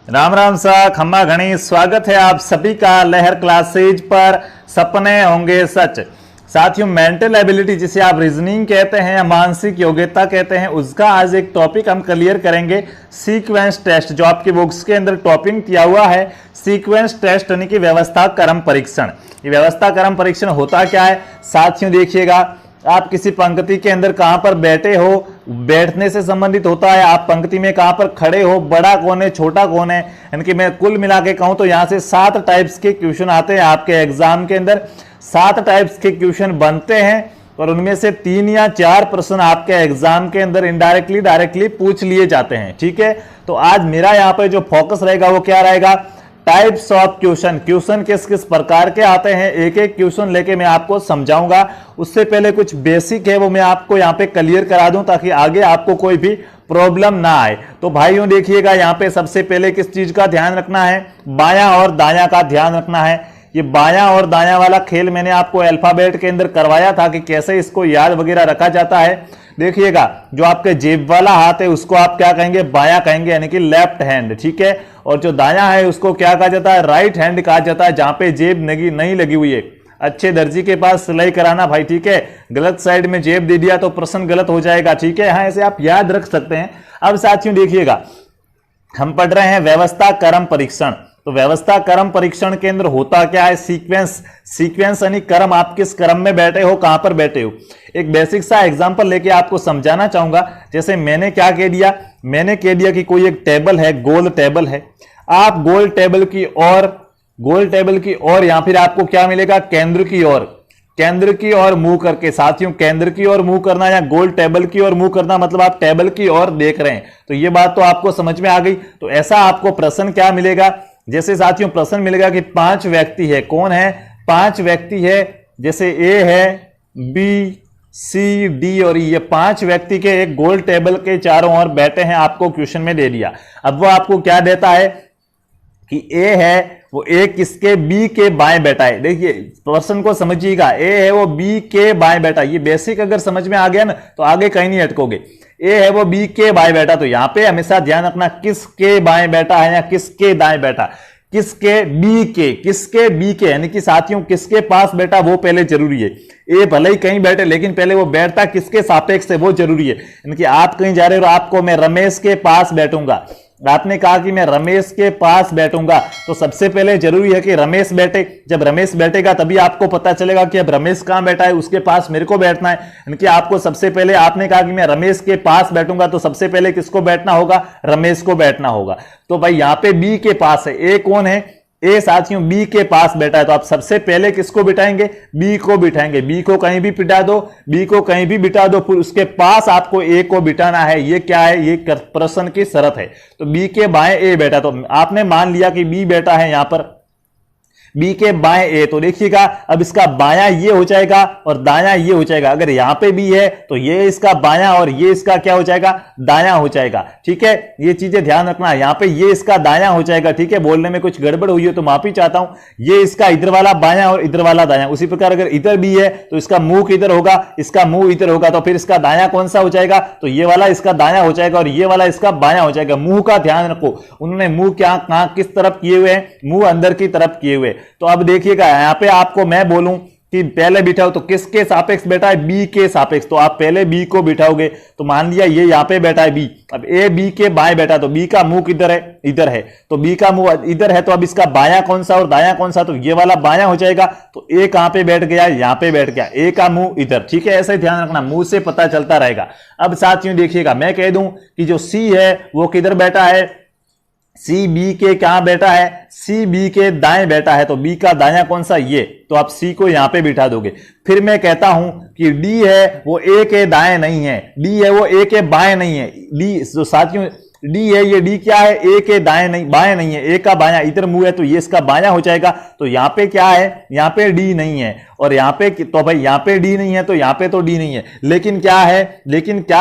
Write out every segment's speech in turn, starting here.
राम राम सा खम्मा घनी। स्वागत है आप सभी का लहर क्लासेज पर। सपने होंगे सच। साथियों, मेंटल एबिलिटी जिसे आप रीजनिंग कहते हैं या मानसिक योग्यता कहते हैं, उसका आज एक टॉपिक हम क्लियर करेंगे। सीक्वेंस टेस्ट, जो आपकी बुक्स के अंदर टॉपिक दिया हुआ है, सीक्वेंस टेस्ट यानी कि व्यवस्था क्रम परीक्षण। ये व्यवस्था क्रम परीक्षण होता क्या है साथियों, देखिएगा। आप किसी पंक्ति के अंदर कहां पर बैठे हो, बैठने से संबंधित होता है। आप पंक्ति में कहां पर खड़े हो, बड़ा कौन है, छोटा कौन है, यानी कि मैं कुल मिला के कहूं तो यहां से 7 टाइप्स के क्वेश्चन आते हैं आपके एग्जाम के अंदर। 7 टाइप्स के क्वेश्चन बनते हैं और उनमें से 3 या 4 प्रश्न आपके एग्जाम के अंदर इनडायरेक्टली डायरेक्टली पूछ लिए जाते हैं। ठीक है, तो आज मेरा यहां पर जो फोकस रहेगा वो क्या रहेगा, टाइप्स ऑफ क्वेश्चन। क्वेश्चन किस किस प्रकार के आते हैं, एक एक क्वेश्चन लेके मैं आपको समझाऊंगा। उससे पहले कुछ बेसिक है वो मैं आपको यहां पे क्लियर करा दूं ताकि आगे आपको कोई भी प्रॉब्लम ना आए। तो भाइयों देखिएगा, यहां पे सबसे पहले किस चीज का ध्यान रखना है, बायां और दायां का ध्यान रखना है। ये बायां और दायां वाला खेल मैंने आपको अल्फाबेट के अंदर करवाया था कि कैसे इसको याद वगैरह रखा जाता है। देखिएगा, जो आपके जेब वाला हाथ है उसको आप क्या कहेंगे, बायां कहेंगे, यानी कि लेफ्ट हैंड। ठीक है, और जो दायां है उसको क्या कहा जाता है, राइट हैंड कहा जाता है, जहां पे जेब नहीं लगी हुई है। अच्छे दर्जी के पास सिलाई कराना भाई। ठीक है, गलत साइड में जेब दे दिया तो प्रश्न गलत हो जाएगा। ठीक है, हाँ, ऐसे आप याद रख सकते हैं। अब साथियों देखिएगा, हम पढ़ रहे हैं व्यवस्था क्रम परीक्षण। तो व्यवस्था क्रम परीक्षण के अंदर होता क्या है, सीक्वेंस यानी क्रम। आप किस क्रम में बैठे हो, कहां पर बैठे हो। एक बेसिक सा एग्जांपल लेके आपको समझाना चाहूंगा। जैसे मैंने क्या कह दिया, मैंने कह दिया कि कोई एक टेबल है, गोल टेबल है। आप गोल टेबल की ओर या फिर आपको क्या मिलेगा, केंद्र की ओर मुंह करके। साथियों, केंद्र की ओर मुंह करना या गोल टेबल की ओर मुंह करना मतलब आप टेबल की ओर देख रहे हैं। तो ये बात तो आपको समझ में आ गई। तो ऐसा आपको प्रश्न क्या मिलेगा, जैसे साथियों प्रश्न मिलेगा कि 5 व्यक्ति है। कौन है, 5 व्यक्ति है। जैसे ए है, बी, सी, डी और ये 5 व्यक्ति के एक गोल टेबल के चारों ओर बैठे हैं, आपको क्वेश्चन में दे दिया। अब वो आपको क्या देता है कि ए है वो ए किसके, बी के बाएं बैठा है। देखिए प्रश्न को समझिएगा, ए है वो बी के बाएं बैठा। ये बेसिक अगर समझ में आ गया ना तो आगे कहीं नहीं अटकोगे। ए है वो बी के बाएं बैठा, तो यहां पे हमेशा ध्यान रखना किसके बाएं बैठा है या किसके दाएं बैठा। किसके बी के यानी कि साथियों किसके पास बैठा वो पहले जरूरी है। ए भले ही कहीं बैठे लेकिन पहले वो बैठता किसके सापेक्ष है वो जरूरी है। यानी कि आप कहीं जा रहे हो, आपको मैं रमेश के पास बैठूंगा, आपने कहा कि मैं रमेश के पास बैठूंगा, तो सबसे पहले जरूरी है कि रमेश बैठे। जब रमेश बैठेगा तभी आपको पता चलेगा कि अब रमेश कहां बैठा है, उसके पास मेरे को बैठना है। यानी कि आपको सबसे पहले, आपने कहा कि मैं रमेश के पास बैठूंगा, तो सबसे पहले किसको बैठना होगा, रमेश को बैठना होगा। तो भाई यहां पे बी के पास है, ए कौन है, ए साथियों बी के पास बैठा है, तो आप सबसे पहले किसको बिठाएंगे, बी को बिठाएंगे। बी को कहीं भी बिठा दो, फिर उसके पास आपको ए को बिठाना है। ये क्या है, ये प्रश्न की शर्त है। तो बी के बाएं ए बैठा, तो आपने मान लिया कि बी बैठा है यहां पर, बी के बाएं ए। तो देखिएगा, अब इसका बायां ये हो जाएगा और दायां ये हो जाएगा। अगर यहां पे बी है तो ये इसका बायां और ये इसका क्या हो जाएगा, दायां हो जाएगा। ठीक है, ये चीजें ध्यान रखना। यहां पे ये इसका दायां हो जाएगा। ठीक है, बोलने में कुछ गड़बड़ हुई है तो माफी चाहता हूं। ये इसका इधर वाला बायां और इधर वाला दायां। उसी प्रकार अगर इधर बी है तो इसका मुंह किधर होगा, इसका मुंह इधर होगा, तो फिर इसका दायां कौन सा हो जाएगा, तो ये वाला इसका दायां हो जाएगा और ये वाला इसका बायां हो जाएगा। मुंह का ध्यान रखो, उन्होंने मुंह क्या कहां किस तरफ किए हुए हैं, मुंह अंदर की तरफ किए हुए। तो अब देखिएगा, यहां पे आपको मैं बोलूं कि पहले बिठाओ, तो किसके सापेक्ष बैठा है, बी के सापेक्ष। तो आप पहले बी को बिठाओगे, तो मान लिया ये यहां पे बैठा है बी। अब ए बी के बाएं बैठा, तो बी का मुंह किधर है, इधर है, तो बी का मुंह इधर है। तो अब इसका बायां कौन सा और दायां कौन सा, तो ये वाला बायां हो जाएगा। तो ए कहां पे बैठ गया, यहां पे बैठ गया, ए का मुंह इधर। ठीक है, ऐसे ध्यान रखना, मुंह से पता चलता रहेगा। अब साथियों देखिएगा, मैं कह दूं कि जो सी है वो किधर बैठा है, सी बी के कहां बैठा है, सी बी के दाएं बैठा है। तो बी का दायां कौन सा, ये, तो आप सी को यहां पे बिठा दोगे। फिर मैं कहता हूं कि डी है वो ए के दाएं नहीं है, डी है वो ए के बाएं नहीं है। डी जो साथियों डी है, ये डी क्या है, ए के दाएं नहीं, बाएं नहीं है, ए का बायां, इधर मुंह है तो ये इसका बायां हो जाएगा। तो यहां पे क्या है, यहां पे डी नहीं है। और यहाँ पे तो भाई यहाँ पे डी नहीं है तो यहाँ पे तो डी नहीं है, लेकिन क्या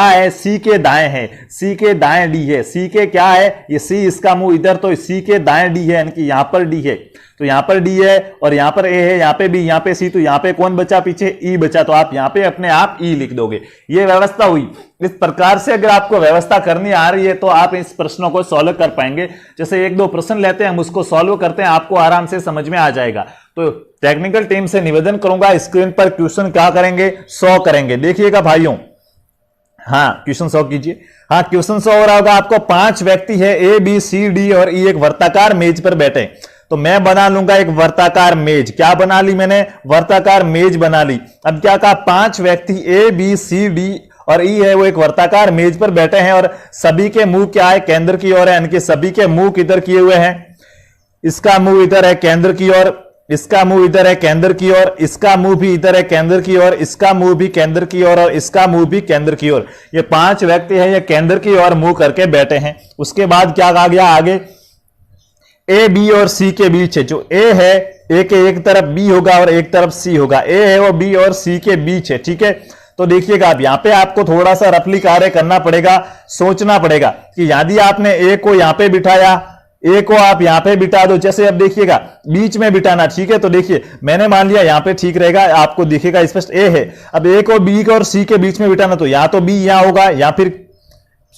है सी के दाएं है, सी के दाएं डी है। सी के क्या है, ये सी इसका मुंह इधर, तो सी के दाएं डी है, यानी कि यहां पर डी है, तो यहां पर डी है और यहां पर ए है, यहां पे बी, यहां पे सी, तो यहां पे कौन बचा पीछे, ई बचा, तो आप यहां पे अपने आप ई लिख दोगे। ये व्यवस्था हुई। इस प्रकार से अगर आपको व्यवस्था करनी आ रही है तो आप इस प्रश्नों को सॉल्व कर पाएंगे। जैसे एक दो प्रश्न लेते हैं, हम उसको सॉल्व करते हैं, आपको आराम से समझ में आ जाएगा। तो टेक्निकल टीम से निवेदन करूंगा, स्क्रीन पर क्वेश्चन क्या करेंगे, 100 करेंगे। देखिएगा भाइयों, हाँ क्वेश्चन 100 कीजिए। हाँ क्वेश्चन 100 हो रहा होगा आपको। 5 व्यक्ति है ए बी सी डी और ई एक वर्ताकार मेज पर बैठे, तो मैं बना लूंगा एक वर्ताकार मेज। क्या बना ली मैंने, वर्ताकार मेज बना ली। अब क्या कहा, 5 व्यक्ति ए बी सी डी और ई है वो एक वर्ताकार मेज पर बैठे हैं और सभी के मुंह क्या है, केंद्र की ओर है, यानी कि सभी के मुंह किधर किए हुए हैं, इसका मुंह इधर है केंद्र की ओर, इसका मुंह इधर है केंद्र की ओर, इसका मुंह भी इधर है केंद्र की ओर, इसका मुंह भी केंद्र की ओर और इसका मुंह भी केंद्र की ओर। ये 5 व्यक्ति हैं, ये केंद्र की ओर मुंह करके बैठे हैं। उसके बाद क्या कहा गया आगे, ए बी और सी के बीच है, जो ए है ए के एक तरफ बी होगा और एक तरफ सी होगा, ए है वो बी और सी के बीच है, ठीक है। तो देखिएगा अब यहां पे आपको थोड़ा सा रफली कार्य करना पड़ेगा, सोचना पड़ेगा कि यदि आपने ए को यहां पे बिठाया, ए को आप यहां पे बिठा दो, जैसे अब देखिएगा बीच में बिठाना, ठीक है। तो देखिए मैंने मान लिया यहां पे ठीक रहेगा, आपको दिखेगा स्पष्ट ए है। अब ए को बी और सी के बीच में बिठाना, तो या तो बी यहां होगा या फिर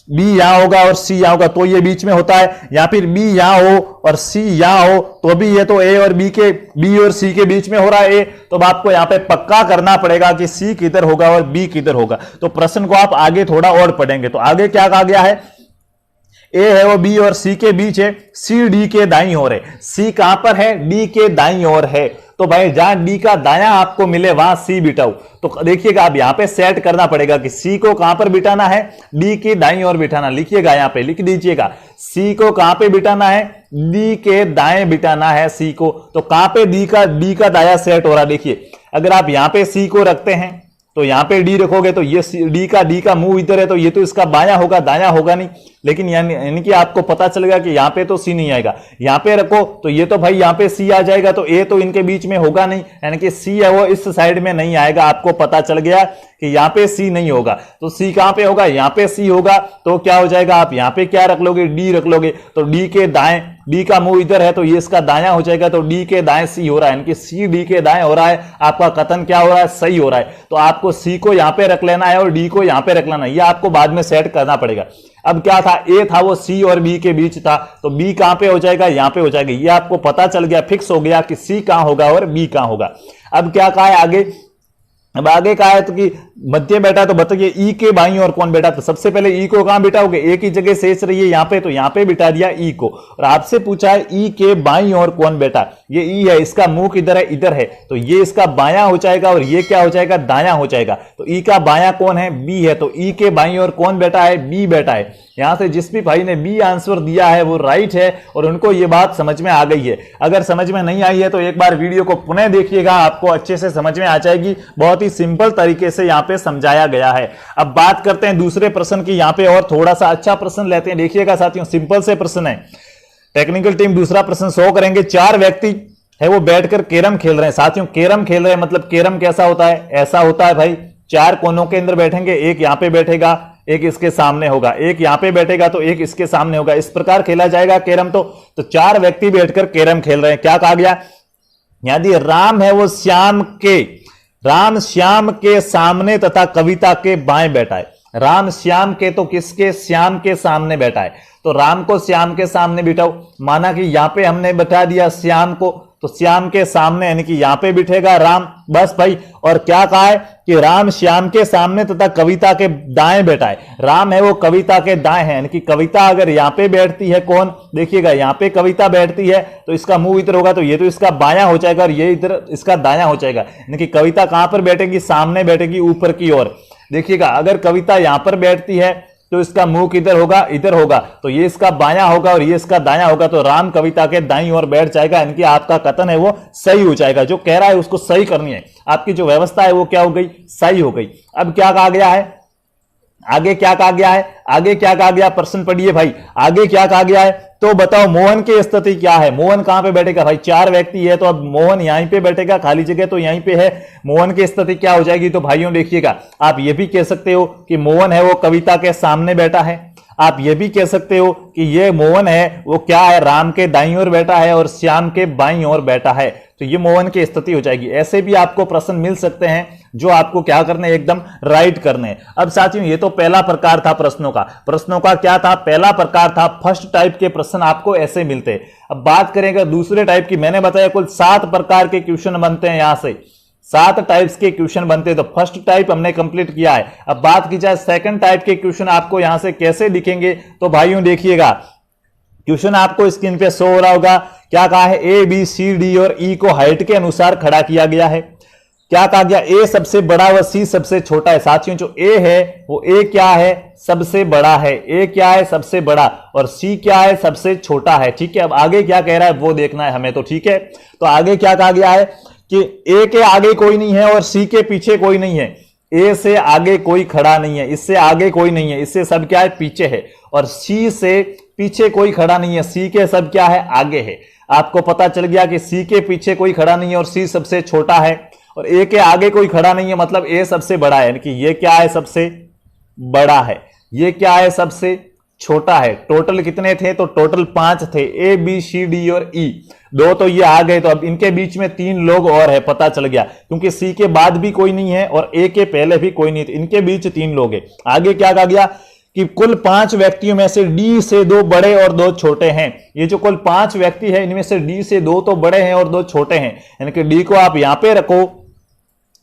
बी यहां होगा और सी यहां होगा, तो ये बीच में होता है, या फिर बी यहां हो और सी यहां हो, तो भी ये तो ए और बी और सी के बीच में हो रहा है ए, तो आपको यहां पे पक्का करना पड़ेगा कि सी किधर होगा और बी किधर होगा। तो प्रश्न को आप आगे थोड़ा और पढ़ेंगे। तो आगे क्या कहा गया है, ए है वो बी और सी के बीच है, सी डी के दाईं ओर है। सी कहां पर है, डी के दाईं ओर है। तो भाई जहां डी का दायां आपको मिले वहां सी बिठाओ। तो देखिएगा अब यहां पे सेट करना पड़ेगा कि सी को कहां पर बिठाना है, डी की दाईं ओर बिठाना। लिखिएगा यहां पे लिख दीजिएगा, सी को कहां पे बिठाना है, डी के दाएं बिठाना है सी को। तो कहां पे डी का दाया सेट हो रहा है, देखिए अगर आप यहां पे सी को रखते हैं तो यहां पे डी रखोगे तो ये डी का मुंह इधर है, तो ये तो इसका बायां होगा, दायां होगा नहीं। लेकिन यानी कि आपको पता चलेगा कि यहां पे तो सी नहीं आएगा, यहां पे रखो तो ये तो भाई यहां पे सी आ जाएगा, तो ए तो इनके बीच में होगा नहीं, यानी कि सी है वो इस साइड में नहीं आएगा। आपको पता चल गया कि यहां पे सी नहीं होगा, तो सी कहां पे होगा, यहां पे सी होगा। तो क्या हो जाएगा, आप यहां पे क्या रख लोगे, डी रख लोगे। तो डी के दाएं, डी का मुंह इधर है तो ये इसका दायां हो जाएगा, तो डी के दाएं सी हो रहा है, यानी कि सी डी के दाएं हो रहा है। आपका कथन क्या हो रहा है, सही हो रहा है। तो आपको सी को यहां पे रख लेना है और डी को यहां पे रख लेना है, ये आपको बाद में सेट करना पड़ेगा। अब क्या था, ए था वो सी और बी के बीच था, तो बी कहां पे हो जाएगा, यहां पे हो जाएगा। ये आपको पता चल गया, फिक्स हो गया कि सी कहां होगा और बी कहां होगा। अब क्या कहा है आगे, अब आगे कहा है तो कि मध्य बैठा, तो बताइए ई के बाईं और कौन बैठा। तो सबसे पहले ई को कहां बिठाओगे, ए की जगह शेष रही है यहां पे, तो यहां पे बिठा दिया ई को। और आपसे पूछा है ई के बाईं और कौन बैठा, ये ई है, इसका मुंह किधर है, इधर है, तो ये इसका बायां हो जाएगा और ये क्या हो जाएगा, दायां हो जाएगा। तो ई का बायां कौन है, बी है, तो ई के बाईं और कौन बैठा है, बी बैठा है। यहां से जिस भी भाई ने बी आंसर दिया है वो राइट है और उनको ये बात समझ में आ गई है। अगर समझ में नहीं आई है तो एक बार वीडियो को पुनः देखिएगा, आपको अच्छे से समझ में आ जाएगी। बहुत ही सिंपल तरीके से यहां पे समझाया गया है। अब बात करते हैं दूसरे प्रश्न की, यहां पे और थोड़ा सा अच्छा प्रश्न लेते हैं। देखिएगा साथियों, सिंपल से प्रश्न है। टेक्निकल टीम दूसरा प्रश्न 100 करेंगे। 4 व्यक्ति है वो बैठकर कैरम खेल रहे हैं। साथियों कैरम खेल रहे हैं मतलब कैरम कैसा होता है, ऐसा होता है भाई, 4 कोनों के अंदर बैठेंगे, एक यहां पे बैठेगा, एक इसके सामने होगा, एक यहां पे बैठेगा तो एक इसके सामने होगा। इस प्रकार खेला जाएगा कैरम। तो 4 व्यक्ति बैठकर कैरम खेल रहे हैं। क्या कहा गया, यदि राम है वो श्याम के सामने तथा कविता के बाएं बैठा है। राम श्याम के, तो किसके, श्याम के सामने बैठा है, तो राम को श्याम के सामने बिठाओ। माना कि यहां पे हमने बैठा दिया श्याम को, तो श्याम के सामने यानी कि यहां पे बिठेगा राम, बस भाई। और क्या कहा है कि राम श्याम के सामने तथा कविता के दाएं बैठा है। राम है वो कविता के दाएं है, यानी कि कविता अगर यहां पे बैठती है, कौन, देखिएगा यहां पे कविता बैठती है तो इसका मुंह इधर होगा, तो ये तो इसका बायां हो जाएगा और ये इधर इसका दायां हो जाएगा। यानी कि कविता कहां पर बैठेगी, सामने बैठेगी, ऊपर की ओर। देखिएगा अगर कविता यहां पर बैठती है तो इसका मुंह किधर होगा, इधर होगा, तो ये इसका बायां होगा और ये इसका दायां होगा। तो राम कविता के दाईं ओर बैठ जाएगा, यानी कि आपका कथन है वो सही हो जाएगा। जो कह रहा है उसको सही करनी है, आपकी जो व्यवस्था है वो क्या हो गई, सही हो गई। अब क्या कहा गया है, आगे क्या कहा गया है, आगे क्या कहा गया, प्रश्न पढ़िए भाई। आगे क्या कहा गया है तो बताओ मोहन की स्थिति क्या है, मोहन कहां पे बैठेगा भाई, 4 व्यक्ति है तो अब मोहन यहीं पे बैठेगा, खाली जगह तो यहीं पे है, मोहन की स्थिति क्या हो जाएगी। तो भाइयों देखिएगा, आप ये भी कह सकते हो कि मोहन है वो कविता के सामने बैठा है, आप ये भी कह सकते हो कि ये मोहन है वो क्या है, राम के दाईं ओर बैठा है और श्याम के बाईं ओर बैठा है, तो ये मोहन की स्थिति हो जाएगी। ऐसे भी आपको प्रश्न मिल सकते हैं जो आपको क्या करने हैं, एकदम राइट करने हैं। अब साथियों ये तो पहला प्रकार था प्रश्नों का क्या था, पहला प्रकार था, फर्स्ट टाइप के प्रश्न आपको ऐसे मिलते हैं। अब बात करेंगे दूसरे टाइप की, मैंने बताया कुल 7 प्रकार के क्वेश्चन बनते हैं, यहां से 7 टाइप्स के क्वेश्चन बनते हैं, तो फर्स्ट टाइप हमने कंप्लीट किया है। अब बात की जाए सेकंड टाइप के क्वेश्चन आपको यहां से कैसे दिखेंगे, तो भाइयों देखिएगा क्वेश्चन आपको स्क्रीन पे शो हो रहा होगा। क्या कहा है, ए बी सी डी और ई को हाइट के अनुसार खड़ा किया गया है। क्या कहा गया, ए सबसे बड़ा व सी सबसे छोटा है। साथियों जो ए है वो ए क्या है, सबसे बड़ा है, ए क्या है सबसे बड़ा, और सी क्या है सबसे छोटा है। ठीक है, अब आगे क्या कह रहा है वो देखना है हमें, तो ठीक है, तो आगे क्या कहा गया है कि ए के आगे कोई नहीं है और सी के पीछे कोई नहीं है, ए से आगे कोई खड़ा नहीं है, इससे आगे कोई नहीं है, इससे सब क्या है पीछे है, और सी से पीछे कोई खड़ा नहीं है, सी के सब क्या है आगे है। आपको पता चल गया कि सी के पीछे कोई खड़ा नहीं है और सी सबसे छोटा है, और ए के आगे कोई खड़ा नहीं है, मतलब ए सबसे बड़ा है, यानी कि ये क्या है सबसे बड़ा है, ये क्या है सबसे छोटा है। टोटल कितने थे, तो टोटल 5 थे, ए बी सी डी और ई, 2 तो ये आ गए, तो अब इनके बीच में 3 लोग और है, पता चल गया, क्योंकि सी के बाद भी कोई नहीं है और ए के पहले भी कोई नहीं, इनके बीच 3 लोग है। आगे क्या कहा गया कि कुल 5 व्यक्तियों में से डी से 2 बड़े और 2 छोटे हैं। ये जो कुल 5 व्यक्ति है इनमें से डी से 2 तो बड़े हैं और 2 छोटे हैं, यानी कि डी को आप यहां पे रखो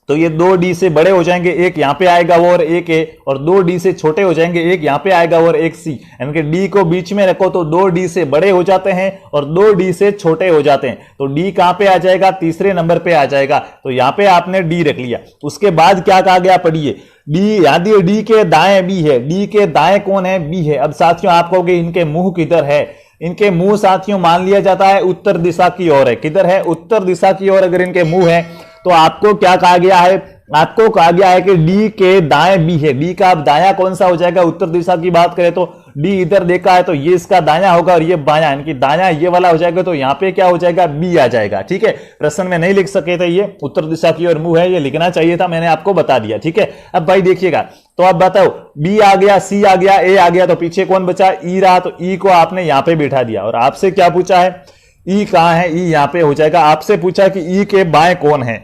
तो ये 2D से बड़े हो जाएंगे, एक यहां पे आएगा वो और एक ए, और 2D से छोटे हो जाएंगे, एक यहां पे आएगा वो और एक सी, यानी कि D को बीच में रखो तो 2D से बड़े हो जाते हैं और 2D से छोटे हो जाते हैं। तो D कहां पे आ जाएगा, तीसरे नंबर पे आ जाएगा, तो यहां पे आपने D रख लिया। उसके बाद क्या कहा गया पढ़िए, D याद दिए, D के दाएं B है, D के दाएं कौन है, B है। अब साथियों आप कहोगे इनके मुंह किधर है, इनके मुंह साथियों मान लिया जाता है उत्तर दिशा की ओर है, किधर है उत्तर दिशा की ओर अगर इनके मुंह है, तो आपको क्या कहा गया है, आपको कहा गया है कि डी के दाएं बी है, डी का अब दाया कौन सा हो जाएगा, उत्तर दिशा की बात करें तो डी इधर देखा है तो ये इसका दाया होगा और ये बाया, यानी कि दाया ये वाला हो जाएगा, तो यहां पे क्या हो जाएगा बी आ जाएगा। ठीक है, प्रश्न में नहीं लिख सके थे, ये उत्तर दिशा की ओर मुंह है, ये लिखना चाहिए था, मैंने आपको बता दिया। ठीक है, अब भाई देखिएगा, तो अब बताओ बी आ गया, सी आ गया, ए आ गया, तो पीछे कौन बचा, ई रहा, तो ई को आपने यहां पे बिठा दिया। और आपसे क्या पूछा है, ई कहां है, ई यहां पे हो जाएगा। आपसे पूछा कि ई के बाएं कौन है,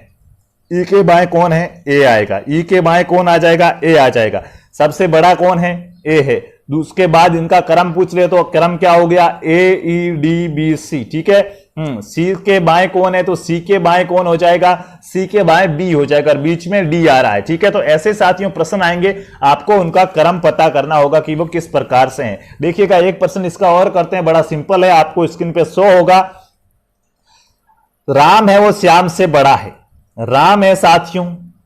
ई के बाएं कौन है, ए आएगा, ई के बाएं कौन आ जाएगा, ए आ जाएगा। सबसे बड़ा कौन है, ए है। उसके बाद इनका क्रम पूछ ले तो क्रम क्या हो गया, ए ई डी बी सी। ठीक है, सी के बाएं कौन है, तो सी के बाएं कौन हो जाएगा, सी के बाएं बी हो जाएगा, और बीच में डी आ रहा है। ठीक है, तो ऐसे साथियों प्रश्न आएंगे, आपको उनका क्रम पता करना होगा कि वो किस प्रकार से हैं। देखिएगा एक प्रश्न इसका और करते हैं, बड़ा सिंपल है, आपको स्क्रीन पे शो होगा। राम है वो श्याम से बड़ा है, राम है साथियों,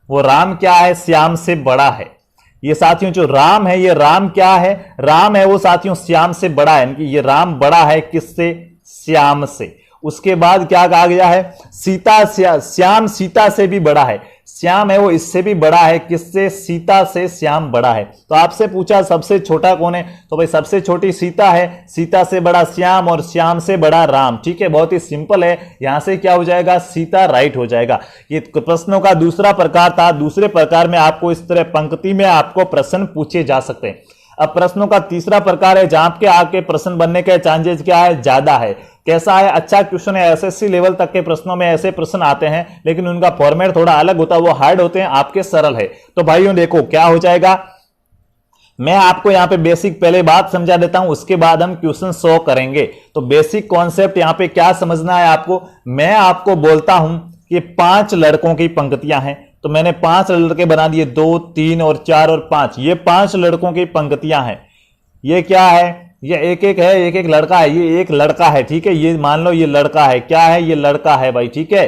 वो राम क्या है, श्याम से बड़ा है। ये साथियों जो राम है, ये राम क्या है, राम है वो साथियों श्याम से बड़ा है, यानी कि ये राम बड़ा है किससे, श्याम से। उसके बाद क्या कहा गया है, सीता श्याम सीता से भी बड़ा है, श्याम है वो इससे भी बड़ा है, किससे, सीता से श्याम बड़ा है। तो आपसे पूछा सबसे छोटा कौन है, तो भाई सबसे छोटी सीता है, सीता से बड़ा श्याम और श्याम से बड़ा राम। ठीक है, बहुत ही सिंपल है, यहां से क्या हो जाएगा, सीता राइट हो जाएगा। ये प्रश्नों का दूसरा प्रकार था। दूसरे प्रकार में आपको इस तरह पंक्ति में आपको प्रश्न पूछे जा सकते हैं। अब प्रश्नों का तीसरा प्रकार है जहां के आके प्रश्न बनने के चांसेस क्या है, ज्यादा है। कैसा है, अच्छा क्वेश्चन है, एसएससी लेवल तक के प्रश्नों में ऐसे प्रश्न आते हैं, लेकिन उनका फॉर्मेट थोड़ा अलग होता है, वो हार्ड होते हैं, आपके सरल है। तो भाइयों देखो क्या हो जाएगा, मैं आपको यहां पे बेसिक पहले बात समझा देता हूं, उसके बाद हम क्वेश्चन सॉल्व करेंगे। तो बेसिक कॉन्सेप्ट यहां पे क्या समझना है आपको, मैं आपको बोलता हूं कि 5 लड़कों की पंक्तियां हैं, तो मैंने 5 लड़के बना दिए, 2 3 और 4 और 5, ये 5 लड़कों की पंक्तियां हैं। ये क्या है, ये एक एक है, एक एक लड़का है, ये एक लड़का है। ठीक है, ये मान लो ये लड़का है, क्या है, ये लड़का है भाई। ठीक है,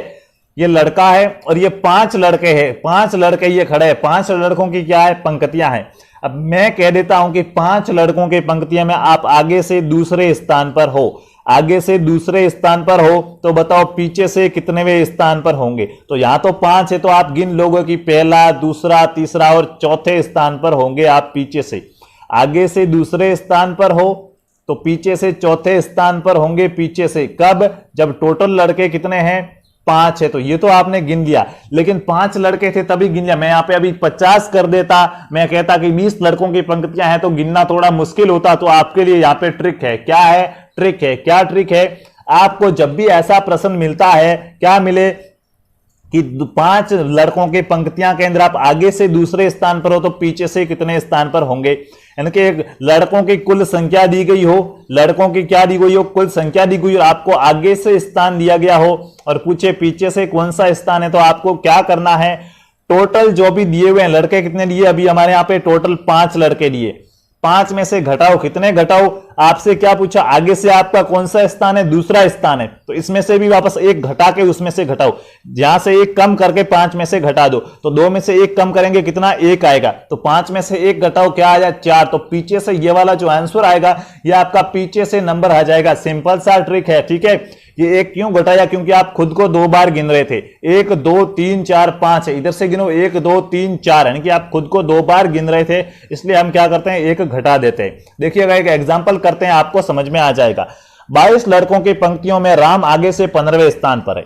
ये लड़का है और ये 5 लड़के हैं, 5 लड़के ये खड़े हैं, 5 लड़कों की क्या है, पंक्तियां हैं। अब मैं कह देता हूं कि 5 लड़कों की पंक्तियां में आप आगे से दूसरे स्थान पर हो, आगे से दूसरे स्थान पर हो, तो बताओ पीछे से कितनेवें स्थान पर होंगे। तो यहां तो 5 है, तो आप गिन लोगे कि पहला, दूसरा, तीसरा और चौथे स्थान पर होंगे आप पीछे से। आगे से दूसरे स्थान पर हो तो पीछे से चौथे स्थान पर होंगे, पीछे से कब, जब टोटल लड़के कितने हैं 5 है। तो ये तो आपने गिन लिया, लेकिन 5 लड़के थे तभी गिन लिया। मैं यहां पे अभी 50 कर देता, मैं कहता कि 20 लड़कों की पंक्तियां हैं तो गिनना थोड़ा मुश्किल होता। तो आपके लिए यहां पे ट्रिक है, क्या है ट्रिक है, क्या ट्रिक है, आपको जब भी ऐसा प्रश्न मिलता है, क्या मिले कि 5 लड़कों की पंक्तियां के अंदर आप आगे से दूसरे स्थान पर हो तो पीछे से कितने स्थान पर होंगे, यानी कि लड़कों की कुल संख्या दी गई हो, लड़कों की क्या दी गई हो, कुल संख्या दी गई हो, आपको आगे से स्थान दिया गया हो और पूछे पीछे से कौन सा स्थान है, तो आपको क्या करना है, टोटल जो भी दिए हुए हैं लड़के कितने दिए, अभी हमारे यहां पे टोटल 5 लड़के दिए, 5 में से घटाओ, कितने घटाओ, आपसे क्या पूछा, आगे से आपका कौन सा स्थान है, दूसरा स्थान है, तो इसमें से भी वापस 1 घटा के उसमें से घटाओ, जहां से 1 कम करके 5 में से घटा दो, तो 2 में से 1 कम करेंगे कितना, 1 आएगा, तो 5 में से 1 घटाओ, क्या आ जाए 4, तो पीछे से ये वाला जो आंसर आएगा ये आपका पीछे से नंबर आ जाएगा। सिंपल सा ट्रिक है, ठीक है। ये 1 क्यों घटाया, क्योंकि आप खुद को 2 बार गिन रहे थे, 1 2 3 4 5 है, इधर से गिनो 1 2 3 4, यानी कि आप खुद को 2 बार गिन रहे थे, इसलिए हम क्या करते हैं 1 घटा देते हैं। देखिएगा एक एग्जांपल करते हैं, आपको समझ में आ जाएगा। 22 लड़कों की पंक्तियों में राम आगे से 15वें स्थान पर है,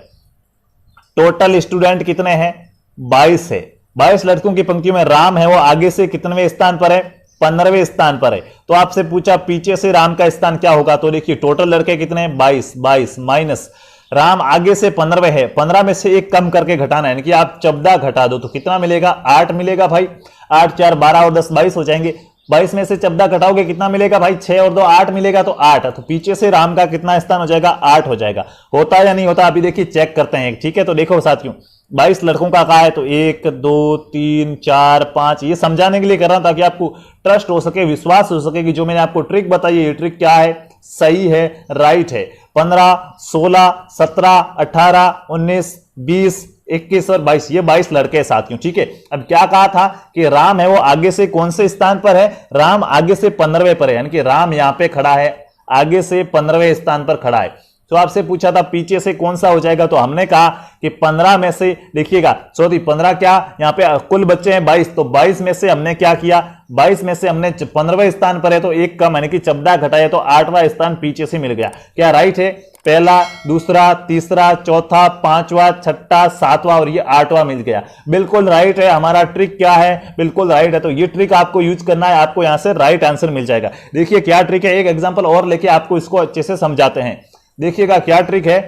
टोटल स्टूडेंट कितने हैं 22 है, 22 लड़कों की पंक्तियों में राम है वो आगे से कितनेवें स्थान पर है, 15वें स्थान पर है। तो आपसे पूछा पीछे से राम का स्थान क्या होगा, तो देखिए टोटल लड़के कितने हैं 22, 22 माइनस राम आगे से 15वें है, 15 में से 1 कम करके घटाना है, यानी कि आप 14 घटा दो तो कितना मिलेगा 8 मिलेगा भाई, 8 4 12 और 10 22 हो जाएंगे, 22 में से 14 घटाओगे कितना मिलेगा भाई 6 और 2 8 मिलेगा, तो 8, तो पीछे से राम का कितना स्थान हो जाएगा 8 हो जाएगा। होता है या नहीं होता, अभी देखिए चेक करते हैं, ठीक है। तो देखो साथियों 22 लड़कों का कहा है, तो 1 2 3 4 5, ये समझाने के लिए कर रहा हूं ताकि आपको ट्रस्ट हो सके, विश्वास हो सके कि जो मैंने आपको ट्रिक बताई है ये ट्रिक क्या है, सही है, राइट है। 15 16 17 18 19 20 21 और 22, ये 22 लड़के साथियों, ठीक है। अब क्या कहा था कि राम है वो आगे से कौन से स्थान पर है, राम आगे से 15वें पर है, यानी कि राम यहां पे खड़ा है, आगे से 15वें स्थान पर खड़ा है। तो आपसे पूछा था पीछे से कौन सा हो जाएगा, तो हमने कहा कि 15 में से देखिएगा, सॉरी 15 क्या, यहां पे कुल बच्चे हैं 22, तो 22 में से हमने क्या किया, 22 में से हमने 15वें स्थान पर है तो 1 कम, यानी कि 14 घटाया तो 8वां स्थान पीछे से मिल गया। क्या राइट है, पहला दूसरा तीसरा चौथा 5वां 6वां 7वां और ये 8वां मिल गया, बिल्कुल राइट है। हमारा ट्रिक क्या है, बिल्कुल राइट है। तो ये ट्रिक आपको यूज करना है, आपको यहां से राइट आंसर मिल जाएगा। देखिए क्या ट्रिक है, एक एग्जांपल और लेके आपको इसको अच्छे से समझाते हैं। देखिएगा क्या ट्रिक है,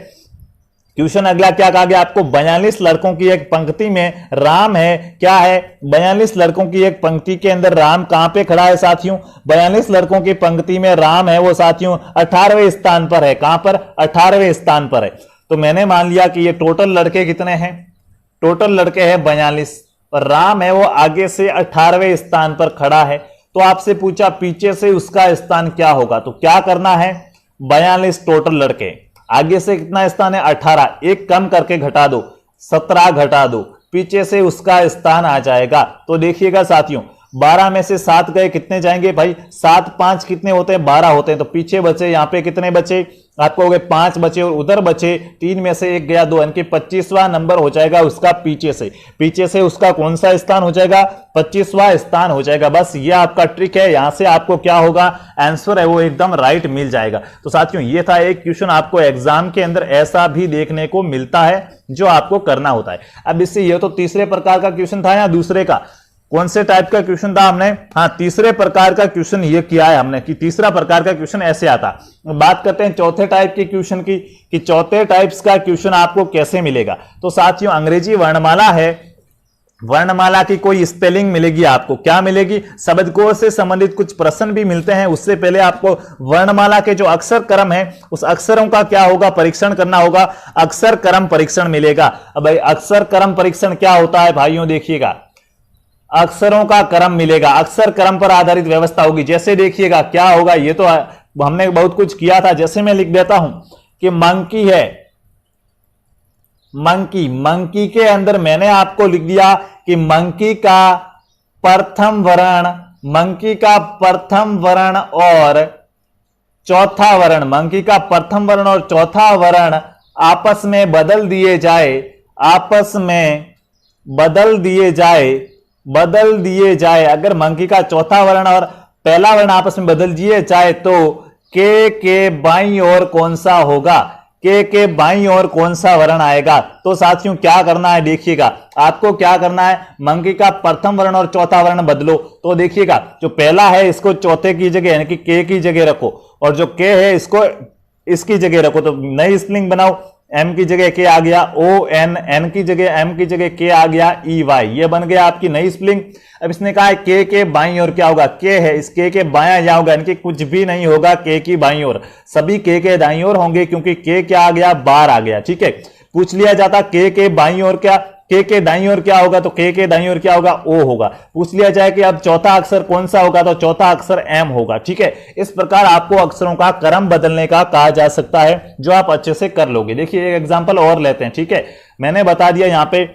क्वेश्चन अगला क्या कहा गया आपको, 42 लड़कों की एक पंक्ति में राम है, क्या है 42 लड़कों की एक पंक्ति के अंदर राम कहां पे खड़ा है साथियों, 42 लड़कों की पंक्ति में राम है वो साथियों 18वें स्थान पर है, कहां पर 18वें स्थान पर है। तो मैंने मान लिया कि ये टोटल लड़के कितने हैं, टोटल लड़के हैं 42 और राम है वो आगे से 18वें स्थान पर खड़ा है। तो आपसे पूछा पीछे से उसका स्थान क्या होगा, तो क्या करना है, 42 टोटल लड़के, आगे से कितना स्थान है 18, 1 कम करके घटा दो 17 घटा दो, पीछे से उसका स्थान आ जाएगा। तो देखिएगा साथियों 12 में से 7 गए, कितने जाएंगे भाई 7 5 कितने होते हैं 12 होते हैं, तो पीछे बचे यहाँ पे कितने बचे, आपको हो गए 5 बचे और उधर बचे 3 में से 1 गया 2, यानी कि 25वां नंबर हो जाएगा उसका पीछे से उसका कौन सा स्थान हो जाएगा 25वां स्थान हो जाएगा। बस ये आपका ट्रिक है, यहां से आपको क्या होगा आंसर है वो एकदम राइट मिल जाएगा। तो साथियों ये था एक क्वेश्चन, आपको एग्जाम के अंदर ऐसा भी देखने को मिलता है जो आपको करना होता है। अब इससे ये तो तीसरे प्रकार का क्वेश्चन था या दूसरे का, कौन से टाइप का क्वेश्चन था हमने, हाँ तीसरे प्रकार का क्वेश्चन ये किया है हमने कि तीसरा प्रकार का क्वेश्चन ऐसे आता। बात करते हैं चौथे टाइप के क्वेश्चन की कि चौथे टाइप्स का क्वेश्चन आपको कैसे मिलेगा। तो साथियों अंग्रेजी वर्णमाला है, वर्णमाला की कोई स्पेलिंग मिलेगी आपको, क्या मिलेगी, शब्दकोश से संबंधित कुछ प्रश्न भी मिलते हैं। उससे पहले आपको वर्णमाला के जो अक्षर क्रम है उस अक्षरों का क्या होगा परीक्षण करना होगा, अक्षर क्रम परीक्षण मिलेगा। अब भाई अक्षर क्रम परीक्षण क्या होता है भाइयों, देखिएगा अक्षरों का क्रम मिलेगा, अक्षर क्रम पर आधारित व्यवस्था होगी। जैसे देखिएगा क्या होगा, ये तो हमने बहुत कुछ किया था, जैसे मैं लिख देता हूं कि मंकी है, मंकी के अंदर मैंने आपको लिख दिया कि मंकी का प्रथम वर्ण और चौथा वर्ण, मंकी का प्रथम वर्ण और चौथा वर्ण आपस में बदल दिए जाए, अगर मंकी का चौथा वर्ण और पहला वर्ण आपस में बदल दिए जाए तो के बाईं ओर कौन सा होगा, के बाईं ओर कौन सा वर्ण आएगा। तो साथियों क्या करना है, देखिएगा आपको क्या करना है, मंकी का प्रथम वर्ण और चौथा वर्ण बदलो। तो देखिएगा जो पहला है इसको चौथे की जगह यानी कि के की जगह रखो, और जो के है इसको इसकी जगह रखो। तो नई स्पेलिंग बनाओ, एम की जगह के आ गया ओ एन, एन की जगह एम की जगह के आ गया ई वाई, ये बन गया आपकी नई स्पेलिंग। अब इसने कहा है के बाईं ओर क्या होगा, के है, इस के बायां क्या होगा, इनके कुछ भी नहीं होगा के की बाईं ओर, सभी के दाईं ओर होंगे, क्योंकि के क्या आ गया, बार आ गया। ठीक है, पूछ लिया जाता के बाईं ओर क्या, के दाईं ओर क्या होगा, तो के दाईं ओर क्या होगा, ओ होगा। पूछ लिया जाए कि अब चौथा अक्षर कौन सा होगा, तो चौथा अक्षर एम होगा। ठीक है, इस प्रकार आपको अक्षरों का क्रम बदलने का कहा जा सकता है, जो आप अच्छे से कर लोगे। देखिए एक एग्जांपल और लेते हैं। ठीक है, मैंने बता दिया यहां पे,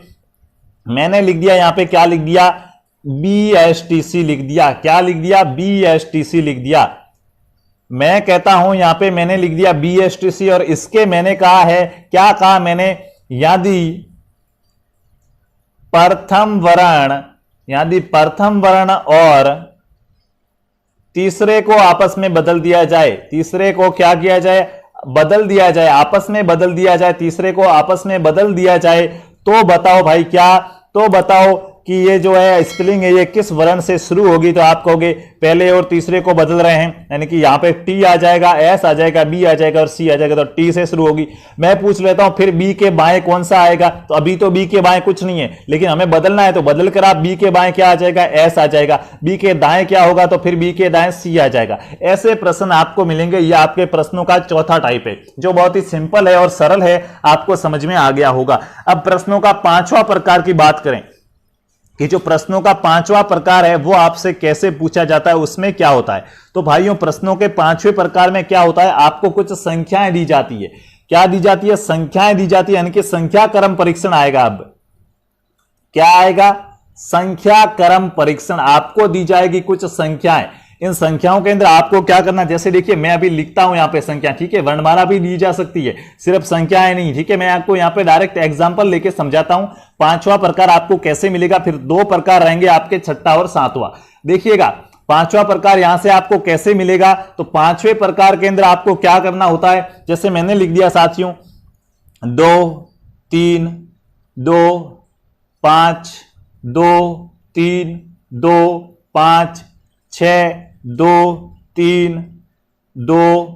मैंने लिख दिया यहां पे, क्या लिख दिया, BSTC लिख दिया। क्या लिख दिया, BSTC लिख दिया। मैं कहता हूं यहां पे मैंने लिख दिया BSTC, और इसके मैंने कहा है, क्या कहा मैंने, यदि प्रथम वर्ण और तीसरे को आपस में बदल दिया जाए, तीसरे को क्या किया जाए, बदल दिया जाए, आपस में बदल दिया जाए, तीसरे को आपस में बदल दिया जाए, तो बताओ भाई क्या, तो बताओ कि ये जो है स्पेलिंग है ये किस वर्ण से शुरू होगी। तो आप कहोगे पहले और तीसरे को बदल रहे हैं, यानी कि यहां पे टी आ जाएगा, एस आ जाएगा, बी आ जाएगा और सी आ जाएगा, तो टी से शुरू होगी। मैं पूछ लेता हूं फिर बी के बाएं कौन सा आएगा, तो अभी तो बी के बाएं कुछ नहीं है, लेकिन हमें बदलना है, तो बदल कर आप बी के बाएं क्या आ जाएगा, एस आ जाएगा। बी के दाएं क्या होगा, तो फिर बी के दाएं सी आ जाएगा। ऐसे प्रश्न आपको मिलेंगे, यह आपके प्रश्नों का चौथा टाइप है, जो बहुत ही सिंपल है और सरल है, आपको समझ में आ गया होगा। अब प्रश्नों का पांचवा प्रकार की बात करें कि जो प्रश्नों का पांचवा प्रकार है वो आपसे कैसे पूछा जाता है, उसमें क्या होता है। तो भाइयों प्रश्नों के पांचवें प्रकार में क्या होता है, आपको कुछ संख्याएं दी जाती है। क्या दी जाती है, संख्याएं दी जाती है, यानी कि संख्या क्रम परीक्षण आएगा। अब क्या आएगा, संख्या क्रम परीक्षण, आपको दी जाएगी कुछ संख्याएं। इन संख्याओं के अंदर आपको क्या करना, जैसे देखिए मैं अभी लिखता हूं यहां पे संख्या, ठीक है, वर्णमाला भी दी जा सकती है, सिर्फ संख्याएं नहीं। ठीक है, मैं आपको यहां पे डायरेक्ट एग्जांपल लेके समझाता हूं। पांचवा प्रकार आपको कैसे मिलेगा, फिर दो प्रकार रहेंगे आपके, छठा और सातवां। देखिएगा पांचवा प्रकार यहां से आपको कैसे मिलेगा, तो पांचवें प्रकार के अंदर आपको क्या करना होता है, जैसे मैंने लिख दिया साथियों 2 3 2 5 2 3 2 5 6 2 3 2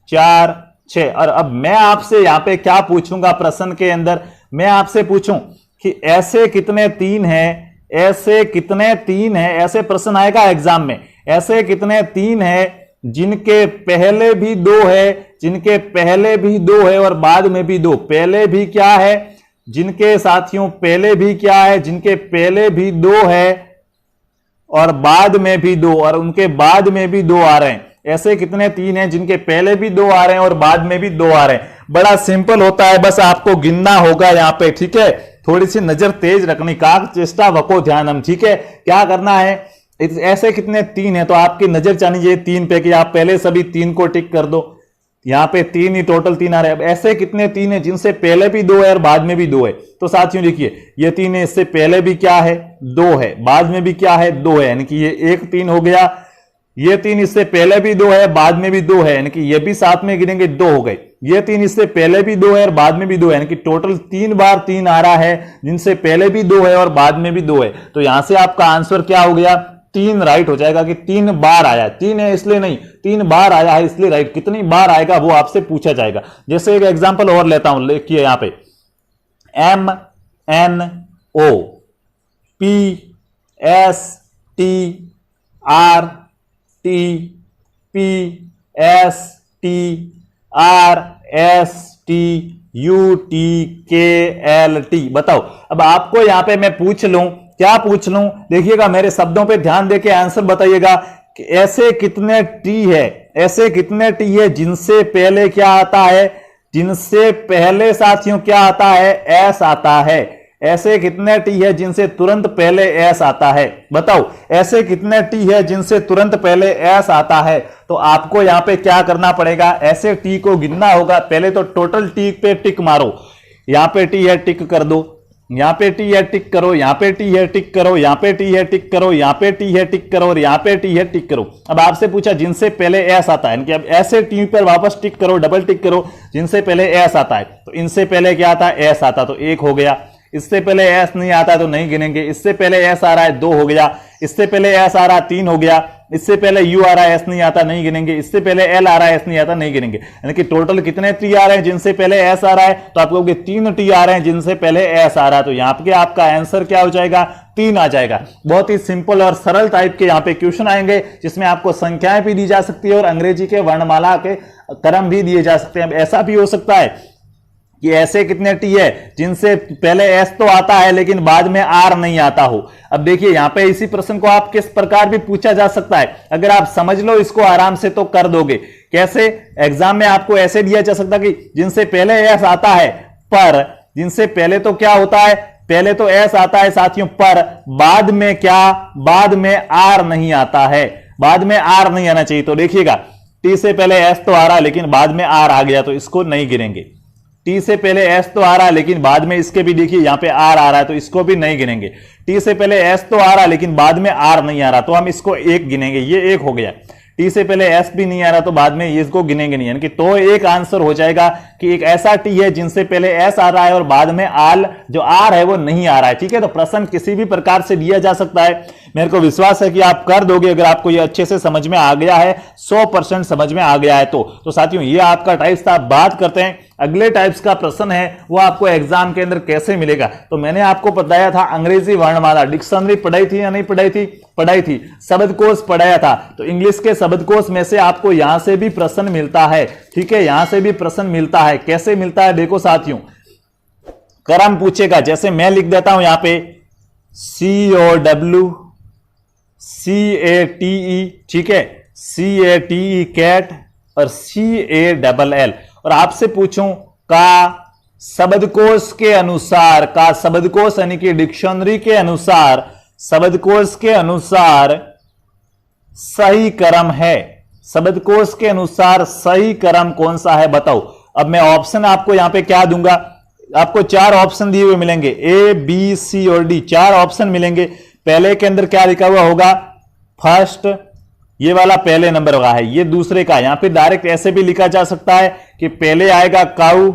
4 6। और अब मैं आपसे यहां पे क्या पूछूंगा प्रश्न के अंदर, मैं आपसे पूछूं कि ऐसे कितने तीन हैं, ऐसे कितने तीन हैं, ऐसे प्रश्न आएगा एग्जाम में, ऐसे कितने तीन हैं जिनके पहले भी दो है, जिनके पहले भी दो है और बाद में भी दो। पहले भी क्या है, जिनके साथियों पहले भी क्या है, जिनके पहले भी दो है और बाद में भी दो, और उनके बाद में भी दो आ रहे हैं। ऐसे कितने तीन हैं जिनके पहले भी दो आ रहे हैं और बाद में भी दो आ रहे हैं। बड़ा सिंपल होता है, बस आपको गिनना होगा यहां पे। ठीक है, थोड़ी सी नजर तेज रखनी का चेष्टा वको ध्यानम। ठीक है, क्या करना है, ऐसे कितने तीन है, तो आपकी नजर जानी चाहिए तीन पे, कि आप पहले सभी तीन को टिक कर दो। यहां पे तीन ही, टोटल तीन आ रहे हैं। अब ऐसे कितने तीन है जिनसे पहले भी दो है और बाद में भी दो है, तो साथियों देखिए ये तीन है, इससे पहले भी क्या है, दो है, बाद में भी क्या है, दो है, यानी कि ये एक तीन हो गया। ये तीन इससे पहले भी दो है, बाद में भी दो है, यानी कि ये भी साथ में गिनेंगे दो हो गए। ये तीन इससे पहले भी दो है और बाद में भी दो है, यानी कि टोटल तीन बार तीन आ रहा है, जिनसे पहले भी दो है और बाद में भी दो है। तो यहां से आपका आंसर क्या हो गया, तीन राइट हो जाएगा, कि तीन बार आया, तीन है इसलिए नहीं, तीन बार आया है इसलिए राइट। कितनी बार आएगा वो आपसे पूछा जाएगा। जैसे एक एग्जांपल और लेता हूं, लिखिए यहां पे MNO PSTRTPSTRSTUTKLT। बताओ अब आपको यहां पे मैं पूछ लूं, क्या पूछ लूं, देखिएगा मेरे शब्दों पे ध्यान देके आंसर बताइएगा कि ऐसे कितने टी है, ऐसे कितने टी है जिनसे पहले क्या आता है, जिनसे पहले साथियों क्या आता है, एस आता है। ऐसे कितने टी है जिनसे तुरंत पहले एस आता है, बताओ ऐसे कितने टी है जिनसे तुरंत पहले एस आता है। तो आपको यहां पे क्या करना पड़ेगा, ऐसे टी को गिनना होगा। पहले तो टोटल टी पे टिक मारो, यहां पे टी है टिक कर दो, यहां पे टी है टिक करो, यहां पे टी है टिक करो, यहां पे टी है टिक करो, यहां पे टी है टिक करो और यहां पे टी है टिक करो। अब आपसे पूछा जिनसे पहले एस आता है, अब ऐसे टी पर वापस टिक करो, डबल टिक करो, जिनसे पहले एस आता है। तो इनसे पहले क्या आता है, एस आता, तो एक हो गया। इससे पहले एस नहीं आता तो नहीं गिनेंगे। इससे पहले एस आ रहा है, दो हो गया। इससे पहले एस आ रहा है, तीन हो गया। इससे पहले यू आ रहा है, एस नहीं आता, नहीं गिनेंगे। इससे पहले एल आ रहा है, एस नहीं आता, नहीं गिनेंगे। यानी कि टोटल कितने टी आ रहे हैं जिनसे पहले एस आ रहा है, तो आप कहोगे 3 टी आ रहे हैं जिनसे पहले एस आ रहा है। तो यहां पे आपका आंसर क्या हो जाएगा, 3 आ जाएगा। बहुत ही सिंपल और सरल टाइप के यहां पे क्वेश्चन आएंगे, जिसमें आपको संख्याएं भी दी जा सकती है और अंग्रेजी के वर्णमाला के क्रम भी दिए जा सकते हैं। ऐसा भी हो सकता है कि ऐसे कितने टी है जिनसे पहले एस तो आता है लेकिन बाद में आर नहीं आता हो। अब देखिए यहां पे इसी प्रश्न को आप किस प्रकार भी पूछा जा सकता है, अगर आप समझ लो इसको आराम से तो कर दोगे। कैसे, एग्जाम में आपको ऐसे दिया जा सकता कि जिनसे पहले एस आता है, पर जिनसे पहले तो क्या होता है, पहले तो एस आता है साथियों, पर बाद में क्या, बाद में आर नहीं आता है, बाद में आर नहीं आना चाहिए। तो देखिएगा टी से पहले एस तो आ रहा है लेकिन बाद में आर आ गया, तो इसको नहीं गिनेंगे। टी से पहले एस तो आ रहा है लेकिन बाद में इसके भी देखिए यहां पे आर आ रहा है, तो इसको भी नहीं गिनेंगे। टी से पहले एस तो आ रहा है लेकिन बाद में आर नहीं आ रहा, तो हम इसको एक गिनेंगे, ये एक हो गया। टी से पहले एस भी नहीं आ रहा तो बाद में इसको गिनेंगे नहीं, यानी कि तो एक आंसर हो जाएगा कि एक ऐसा टी है जिनसे पहले एस आ रहा है और बाद में आल जो आर है वो नहीं आ रहा है। ठीक है, तो प्रश्न किसी भी प्रकार से दिया जा सकता है। मेरे को विश्वास है कि आप कर दोगे, अगर आपको ये अच्छे से समझ में आ गया है, 100% समझ में आ गया है तो साथियों ये आपका टाइप्स था। बात करते हैं अगले टाइप्स का प्रश्न है वो आपको एग्जाम के अंदर कैसे मिलेगा। तो मैंने आपको बताया था अंग्रेजी वर्णमाला, डिक्शनरी पढ़ाई थी या नहीं पढ़ाई थी, पढ़ाई थी। शब्दकोश पढ़ाया था, तो इंग्लिश के शब्दकोश में से आपको यहां से भी प्रश्न मिलता है। ठीक है, यहां से भी प्रश्न मिलता है। कैसे मिलता है देखो साथियों, क्रम पूछेगा, जैसे मैं लिख देता हूं यहां पे COW CATE, ठीक है, CATE कैट और CALL, और आपसे पूछूं का शब्दकोश के अनुसार, का शब्दकोश यानी कि डिक्शनरी के अनुसार, शब्दकोश के अनुसार सही क्रम है, शब्दकोश के अनुसार सही क्रम कौन सा है बताओ। अब मैं ऑप्शन आपको यहां पे क्या दूंगा, आपको 4 ऑप्शन दिए हुए मिलेंगे, A B C और D, 4 ऑप्शन मिलेंगे। पहले के अंदर क्या लिखा हुआ होगा, फर्स्ट, ये वाला पहले नंबर का है, ये दूसरे का। यहां पे डायरेक्ट ऐसे भी लिखा जा सकता है कि पहले आएगा काऊ,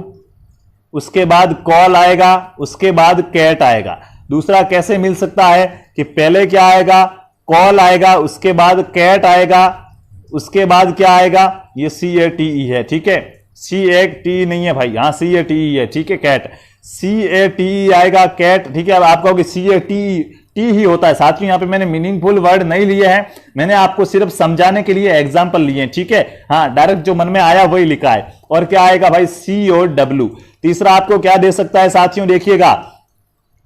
उसके बाद कॉल आएगा, उसके बाद कैट आएगा। दूसरा कैसे मिल सकता है कि पहले क्या आएगा, कॉल आएगा, उसके बाद कैट आएगा, उसके बाद क्या आएगा, ये CATE है। ठीक है, CATE नहीं है भाई, हाँ CATE है। ठीक है, कैट, CATE आएगा, कैट। ठीक है, अब आप कहोगे CATE ही होता है। साथियों यहाँ पे मैंने मीनिंगफुल वर्ड नहीं लिए हैं, मैंने आपको सिर्फ समझाने के लिए एग्जांपल लिए हैं। ठीक है, हाँ डायरेक्ट जो मन में आया वही लिखा है। और क्या आएगा भाई, COW। तीसरा आपको क्या दे सकता है साथियों, देखिएगा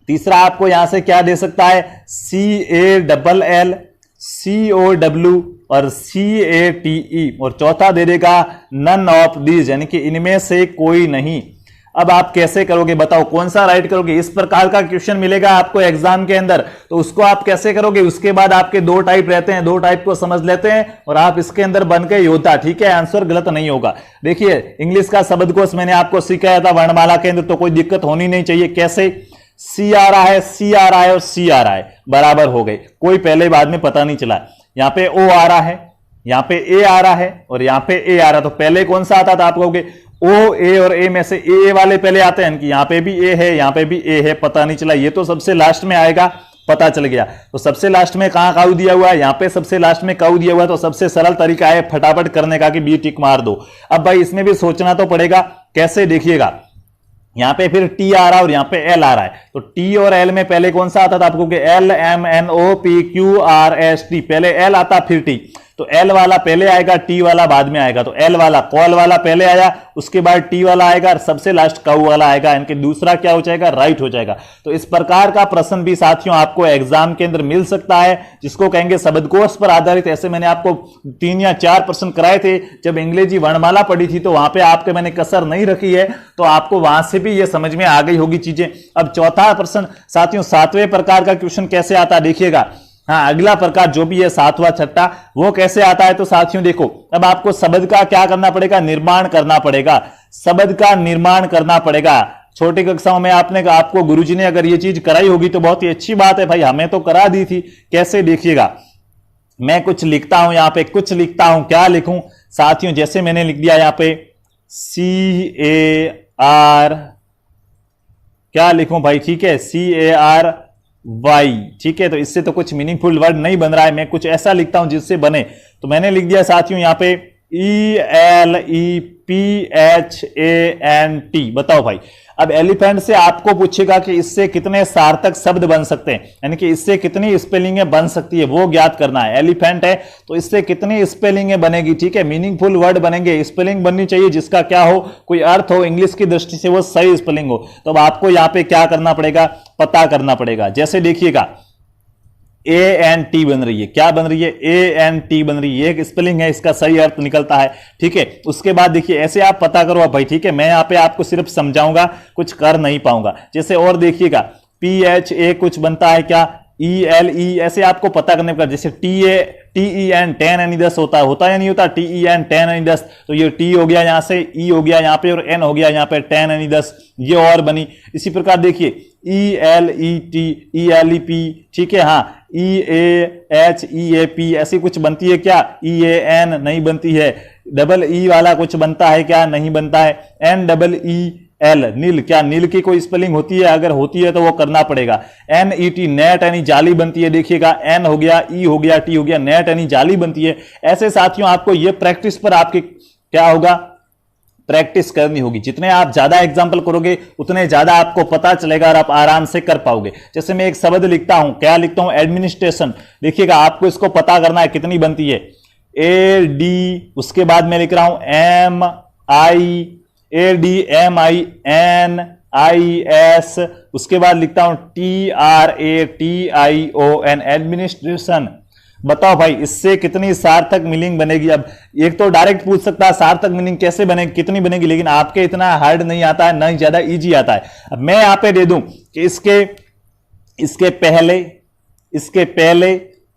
तीसरा आपको यहां से क्या दे सकता है, CALL, COW और CATE, और चौथा दे देगा नन ऑफ दीज, यानी कि इनमें से कोई नहीं। अब आप कैसे करोगे बताओ, कौन सा राइट करोगे। इस प्रकार का क्वेश्चन मिलेगा आपको एग्जाम के अंदर, तो उसको आप कैसे करोगे। उसके बाद आपके 2 टाइप रहते हैं, 2 टाइप को समझ लेते हैं और आप इसके अंदर बन के योद्धा। ठीक है, आंसर गलत नहीं होगा। देखिए इंग्लिश का शब्दकोश मैंने आपको सिखाया था वर्णमाला के अंदर, तो कोई दिक्कत होनी नहीं चाहिए। कैसे, C आ रहा है, C आ रहा है और C आ रहा है, बराबर हो गए, कोई पहले बाद में पता नहीं चला। यहां पे O आ रहा है, यहां पे A आ रहा है और यहां पे A आ रहा, तो पहले कौन सा आता था आप कहोगे O, A और A में से A वाले पहले आते हैं कि यहां पे भी A है, यहां पे भी A है, पता नहीं चला। ये तो सबसे लास्ट में आएगा, पता चल गया। तो सबसे लास्ट में कहां काऊ दिया हुआ है, यहां पे सबसे लास्ट में काऊ दिया हुआ है, तो सबसे सरल तरीका है फटाफट करने का कि बी टिक मार दो। अब भाई इसमें भी सोचना तो पड़ेगा, कैसे देखिएगा, यहां पे फिर T आ रहा है और यहां पे L आ रहा है, तो T और L में पहले कौन सा आता था आपको, LMNOPQRST, पहले L आता फिर T, तो L वाला पहले आएगा, T वाला बाद में आएगा। तो L वाला, कॉल वाला पहले आया, उसके बाद T वाला आएगा और सबसे लास्ट काऊ वाला आएगा, इनके दूसरा क्या हो जाएगा, राइट हो जाएगा। तो इस प्रकार का प्रश्न भी साथियों आपको एग्जाम के अंदर मिल सकता है, जिसको कहेंगे शब्दकोश पर आधारित। ऐसे मैंने आपको 3 या 4 प्रश्न कराए थे जब अंग्रेजी वर्णमाला पढ़ी थी, तो वहां पे आपके मैंने कसर नहीं रखी है, तो आपको वहां से भी ये समझ में आ गई होगी चीजें। अब चौथा प्रश्न साथियों, 7वें प्रकार का क्वेश्चन कैसे आता है देखिएगा। हाँ, अगला प्रकार जो भी है 7वां छठा, वो कैसे आता है, तो साथियों देखो, अब आपको शब्द का क्या करना पड़ेगा, निर्माण करना पड़ेगा, शब्द का निर्माण करना पड़ेगा। छोटी कक्षाओं में आपको गुरुजी ने अगर ये चीज कराई होगी तो बहुत ही अच्छी बात है भाई, हमें तो करा दी थी। कैसे देखिएगा, मैं कुछ लिखता हूं यहां पे, कुछ लिखता हूं, क्या लिखूं साथियों, जैसे मैंने लिख दिया यहां पे CAR, क्या लिखूं भाई, ठीक है, CARY, ठीक है। तो इससे तो कुछ मीनिंगफुल वर्ड नहीं बन रहा है, मैं कुछ ऐसा लिखता हूं जिससे बने। तो मैंने लिख दिया साथियों यहां पे ELEPHANT। बताओ भाई, अब एलिफेंट से आपको पूछेगा कि इससे कितने सार्थक शब्द बन सकते हैं, यानी कि इससे कितनी स्पेलिंगें बन सकती है वो ज्ञात करना है। एलिफेंट है तो इससे कितनी स्पेलिंगें बनेगी, ठीक है, मीनिंगफुल वर्ड बनेंगे, स्पेलिंग बननी चाहिए जिसका क्या हो, कोई अर्थ हो, इंग्लिश की दृष्टि से वो सही स्पेलिंग हो। तो अब आपको यहां पे क्या करना पड़ेगा, पता करना पड़ेगा। जैसे देखिएगा ANT बन रही है, क्या बन रही है, ANT बन रही है, एक स्पेलिंग है, इसका सही अर्थ निकलता है, ठीक है। उसके बाद देखिए ऐसे आप पता करो भाई, ठीक है, मैं यहाँ पे आपको सिर्फ समझाऊंगा, कुछ कर नहीं पाऊंगा। जैसे और देखिएगा PHA कुछ बनता है क्या, ELE, ऐसे आपको पता करने का। जैसे TEN 10 यानी 10 होता है या नहीं होता, TEN 10 यानी 10, तो ये T हो गया यहाँ से, E हो गया यहाँ पे और N हो गया यहाँ पे, 10 यानी 10, ये और बनी। इसी प्रकार देखिए ELET, ELEP, ठीक है, हाँ, EAHEAP ऐसी कुछ बनती है क्या, EAN नहीं बनती है। डबल E वाला कुछ बनता है क्या, नहीं बनता है। NEEL, नील, क्या नील की कोई स्पेलिंग होती है, अगर होती है तो वो करना पड़ेगा। NET, नेट यानी जाली बनती है, देखिएगा N हो गया, E हो गया, T हो गया, नेट यानी जाली बनती है। ऐसे साथियों आपको ये प्रैक्टिस पर आपके क्या होगा, प्रैक्टिस करनी होगी। जितने आप ज्यादा एग्जाम्पल करोगे उतने ज्यादा आपको पता चलेगा और आप आराम से कर पाओगे। जैसे मैं एक शब्द लिखता हूं, क्या लिखता हूं, एडमिनिस्ट्रेशन, देखिएगा आपको इसको पता करना है कितनी बनती है, AD, उसके बाद मैं लिख रहा हूं MIADMINIS, उसके बाद लिखता हूं TRATION, एडमिनिस्ट्रेशन। बताओ भाई इससे कितनी सार्थक मीनिंग बनेगी। अब एक तो डायरेक्ट पूछ सकता है सार्थक मीनिंग कैसे बनेगी, कितनी बनेगी, लेकिन आपके इतना हार्ड नहीं आता है, ना ही ज्यादा इजी आता है। अब मैं यहां पे दे दूं कि इसके पहले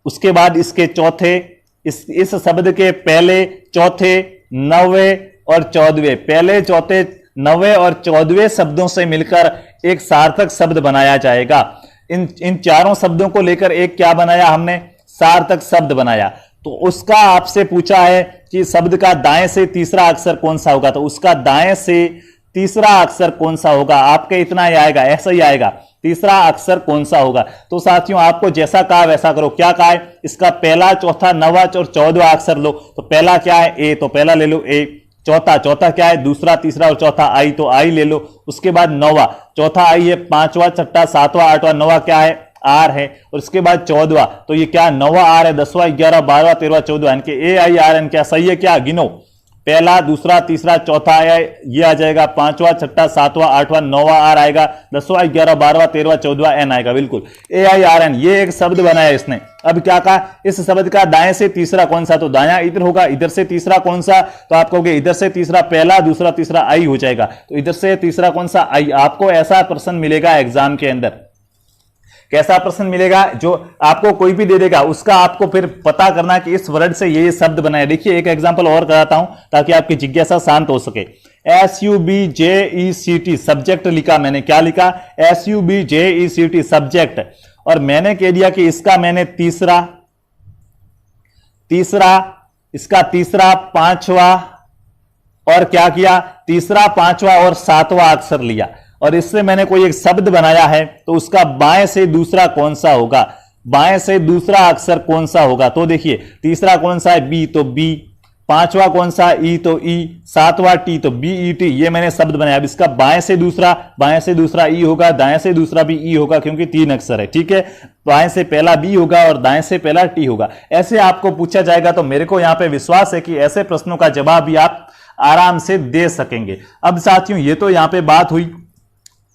उसके बाद इसके चौथे, इस शब्द के पहले, चौथे, 9वें और 14वें, पहले, चौथे, 9वें और 14वें शब्दों से मिलकर एक सार्थक शब्द बनाया जाएगा। इन चारों शब्दों को लेकर एक क्या बनाया हमने, सार्थक शब्द बनाया। तो उसका आपसे पूछा है कि शब्द का दाएं से तीसरा अक्षर कौन सा होगा, तो उसका दाएं से तीसरा अक्षर कौन सा होगा, आपके इतना ही आएगा, ऐसा ही आएगा, तीसरा अक्षर कौन सा होगा। तो साथियों आपको जैसा कहा वैसा करो। क्या कहा है, इसका पहला, चौथा, 9वां और 14वां अक्षर लो। तो पहला क्या है, A, तो पहला ले लो A। चौथा क्या है, दूसरा, तीसरा और चौथा I, तो I ले लो। उसके बाद 9वां, चौथा I है, 5वां, 6वां, 7वां, 8वां, 9वां क्या है, R है। और उसके बाद 14वां, तो ये क्या, 9वां R है, 10वां, 11वां, 12वां, 13वां, 14वां, इनके AIRN क्या सही है, क्या गिनो, पहला, दूसरा, तीसरा, चौथा आया, ये आ जाएगा, 5वां, 6वां, 7वां, 8वां, 9वां R आएगा, 10वां, 11वां, 12वां, 13वां, 14वां N आएगा, बिल्कुल AIRN, ये एक शब्द बनाया इसने। अब क्या कहा, इस शब्द का दाएं से तीसरा कौन सा, तो दायां इधर होगा, इधर से तीसरा कौन सा, तो आप कहोगे इधर से तीसरा पहला, दूसरा, तीसरा I हो जाएगा। तो इधर से तीसरा कौन सा, I। आपको ऐसा प्रश्न मिलेगा एग्जाम के अंदर। कैसा प्रश्न मिलेगा, जो आपको कोई भी दे देगा उसका आपको फिर पता करना कि इस वर्ड से ये शब्द बनाया। देखिए एक एग्जांपल और कराता हूं ताकि आपकी जिज्ञासा शांत हो सके। SUBJECT सब्जेक्ट लिखा मैंने, क्या लिखा, SUBJECT सब्जेक्ट, और मैंने कह दिया कि इसका मैंने तीसरा, इसका तीसरा, पांचवा, और क्या किया, तीसरा, पांचवा और 7वां अक्षर लिया, और इससे मैंने कोई एक शब्द बनाया है। तो उसका बाएं से दूसरा कौन सा होगा, बाएं से दूसरा अक्षर कौन सा होगा। तो देखिए तीसरा कौन सा है, B, तो B, पांचवा कौन सा, E, तो E, 7वां T, तो BET, ये मैंने शब्द बनाया। अब इसका बाएं से दूसरा E होगा, दाएं से दूसरा भी E होगा, क्योंकि 3 अक्षर है, ठीक है। बाएं से पहला B होगा और दाएं से पहला T होगा। ऐसे आपको पूछा जाएगा, तो मेरे को यहां पे विश्वास है कि ऐसे प्रश्नों का जवाब भी आप आराम से दे सकेंगे। अब साथियों ये तो यहां पे बात हुई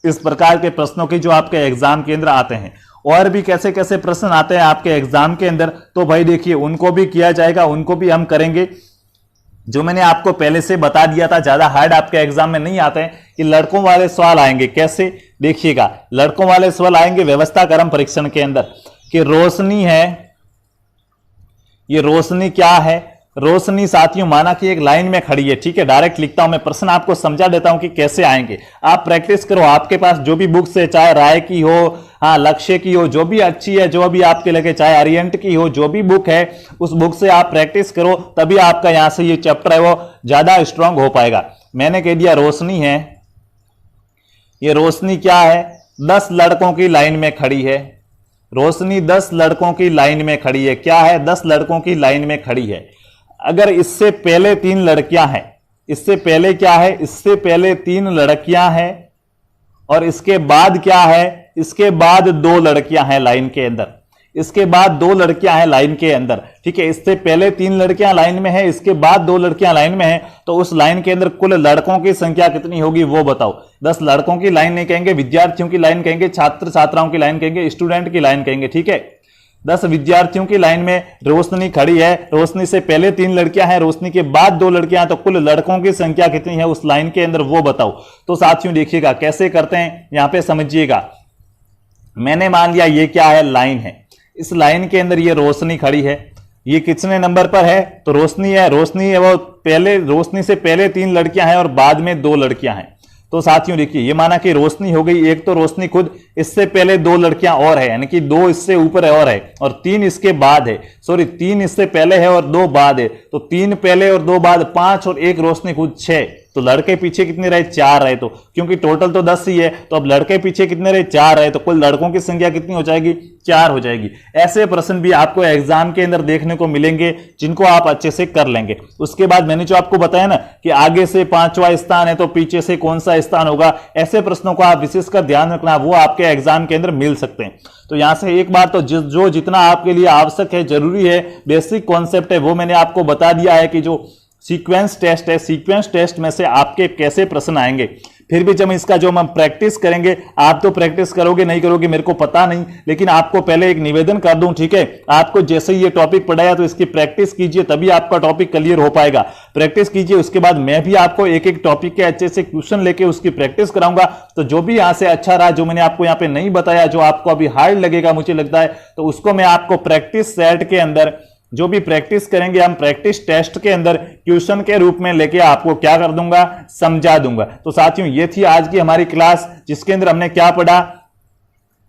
इस प्रकार के प्रश्नों की जो आपके एग्जाम के अंदर आते हैं। और भी कैसे कैसे प्रश्न आते हैं आपके एग्जाम के अंदर, तो भाई देखिए उनको भी किया जाएगा, उनको भी हम करेंगे। जो मैंने आपको पहले से बता दिया था, ज्यादा हार्ड आपके एग्जाम में नहीं आते हैं, कि लड़कों वाले सवाल आएंगे। कैसे, देखिएगा लड़कों वाले सवाल आएंगे व्यवस्था क्रम परीक्षण के अंदर, कि रोशनी है, ये रोशनी क्या है, रोशनी साथियों माना कि एक लाइन में खड़ी है, ठीक है। डायरेक्ट लिखता हूं मैं, प्रश्न आपको समझा देता हूं कि कैसे आएंगे। आप प्रैक्टिस करो, आपके पास जो भी बुक्स है, चाहे राय की हो, हाँ लक्ष्य की हो, जो भी अच्छी है, जो भी आपके लगे, चाहे अरियंट की हो, जो भी बुक है उस बुक से आप प्रैक्टिस करो, तभी आपका यहां से ये चैप्टर है वो ज्यादा स्ट्रांग हो पाएगा। मैंने कह दिया रोशनी है, ये रोशनी क्या है, 10 लड़कों की लाइन में खड़ी है। रोशनी 10 लड़कों की लाइन में खड़ी है। क्या है, 10 लड़कों की लाइन में खड़ी है। अगर इससे पहले 3 लड़कियां हैं, इससे पहले क्या है, इससे पहले 3 लड़कियां हैं और इसके बाद क्या है, इसके बाद 2 लड़कियां हैं लाइन के अंदर, इसके बाद 2 लड़कियां हैं लाइन के अंदर, ठीक है। इससे पहले 3 लड़कियां लाइन में है, इसके बाद 2 लड़कियां लाइन में है, तो उस लाइन के अंदर कुल लड़कों की संख्या कितनी होगी वो बताओ। 10 लड़कों की लाइन नहीं कहेंगे, विद्यार्थियों की लाइन कहेंगे, छात्र छात्राओं की लाइन कहेंगे, स्टूडेंट की लाइन कहेंगे, ठीक है। 10 विद्यार्थियों की लाइन में रोशनी खड़ी है, रोशनी से पहले 3 लड़कियां हैं, रोशनी के बाद 2 लड़कियां हैं, तो कुल लड़कों की संख्या कितनी है उस लाइन के अंदर वो बताओ। तो साथियों देखिएगा कैसे करते हैं, यहां पे समझिएगा। मैंने मान लिया ये क्या है, लाइन है, इस लाइन के अंदर ये रोशनी खड़ी है, ये कितने नंबर पर है, तो रोशनी है, रोशनी है वो पहले, रोशनी से पहले 3 लड़कियां हैं और बाद में 2 लड़कियां हैं। तो साथियों देखिए ये माना कि रोशनी हो गई, एक तो रोशनी खुद, इससे पहले 2 लड़कियां और है, यानी कि 2 इससे ऊपर है और है, और 3 इसके बाद है, सॉरी 3 इससे पहले है और 2 बाद है, तो 3 पहले और 2 बाद, 5 और 1 रोशनी खुद 6। तो लड़के पीछे कितने रहे, 4 रहे, तो क्योंकि टोटल तो 10 ही है, तो अब लड़के पीछे कितने रहे, 4 रहे, तो कुल लड़कों की संख्या कितनी हो जाएगी, 4 हो जाएगी। ऐसे प्रश्न भी आपको एग्जाम के अंदर देखने को मिलेंगे जिनको आप अच्छे से कर लेंगे। उसके बाद मैंने जो आपको बताया ना कि आगे से 5वां स्थान है तो पीछे से कौन सा स्थान होगा, ऐसे प्रश्नों को आप विशेषकर ध्यान रखना, वो आपके एग्जाम के अंदर मिल सकते हैं। तो यहां से एक बार तो जो जितना आपके लिए आवश्यक है, जरूरी है, बेसिक कॉन्सेप्ट है, वो मैंने आपको बता दिया है कि जो सीक्वेंस टेस्ट है, सीक्वेंस टेस्ट में से आपके कैसे प्रश्न आएंगे। फिर भी जब इसका जो हम प्रैक्टिस करेंगे, आप तो प्रैक्टिस करोगे नहीं करोगे मेरे को पता नहीं, लेकिन आपको पहले एक निवेदन कर दूं, ठीक है। आपको जैसे ही ये टॉपिक पढ़ाया तो इसकी प्रैक्टिस कीजिए, तभी आपका टॉपिक क्लियर हो पाएगा। प्रैक्टिस कीजिए, उसके बाद मैं भी आपको एक एक टॉपिक के अच्छे से क्वेश्चन लेके उसकी प्रैक्टिस कराऊंगा। तो जो भी यहां से अच्छा रहा, जो मैंने आपको यहाँ पे नहीं बताया, जो आपको अभी हार्ड लगेगा मुझे लगता है, तो उसको मैं आपको प्रैक्टिस सेट के अंदर जो भी प्रैक्टिस करेंगे हम, प्रैक्टिस टेस्ट के अंदर क्वेश्चन के रूप में लेके आपको क्या कर दूंगा, समझा दूंगा। तो साथियों ये थी आज की हमारी क्लास, जिसके अंदर हमने क्या पढ़ा,